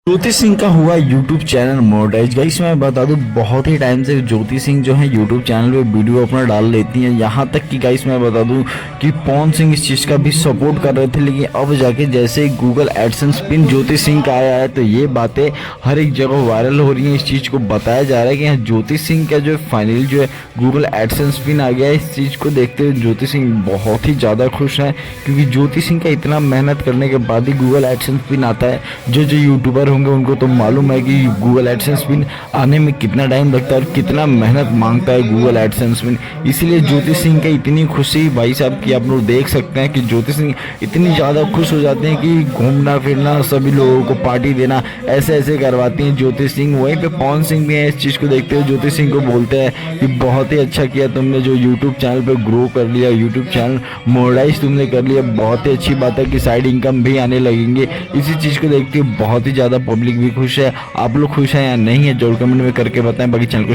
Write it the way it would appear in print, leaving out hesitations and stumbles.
ज्योति सिंह का हुआ YouTube channel monetise. Guys मैं बता दूं, बहुत ही टाइम से ज्योति सिंह जो है यूट्यूब चैनल पे वीडियो अपना डाल लेती हैं। यहाँ तक कि गाइस मैं बता दूं कि पवन सिंह इस चीज़ का भी सपोर्ट कर रहे थे, लेकिन अब जाके जैसे Google AdSense pin Jyoti Singh का आया है तो ये बातें हर एक जगह वायरल हो रही हैं। इस चीज़ को बताया जा रहा है कि यहाँ ज्योति सिंह का जो फाइनली जो है गूगल एडसेंस पिन आ गया है। इस चीज़ को देखते हुए ज्योति सिंह बहुत ही ज़्यादा खुश हैं, क्योंकि ज्योति सिंह का इतना मेहनत करने के बाद ही गूगल एडसेंस पिन आता है। जो जो यूट्यूबर होंगे उनको तो मालूम है कि गूगल एडसेंस पिन आने में कितना टाइम लगता है और कितना मेहनत मांगता है गूगल एडसेंस पिन। इसीलिए ज्योति सिंह की इतनी खुशी भाई साहब की आप लोग देख सकते हैं कि ज्योति सिंह इतनी ज़्यादा खुश हो जाते हैं कि घूमना फिरना, सभी लोगों को पार्टी देना, ऐसे ऐसे करवाती हैं ज्योति सिंह। वहीं पे पवन सिंह भी है, इस चीज़ को देखते हुए ज्योति सिंह को बोलते हैं कि बहुत ही अच्छा किया तुमने जो यूट्यूब चैनल पर ग्रो कर लिया, यूट्यूब चैनल मोनेटाइज तुमने कर लिया। बहुत ही अच्छी बात है कि साइड इनकम भी आने लगेंगे। इसी चीज़ को देखते हुए बहुत ही ज़्यादा पब्लिक भी खुश है। आप लोग खुश हैं या नहीं है जरूर कमेंट में करके बताएं। बाकी चैनल को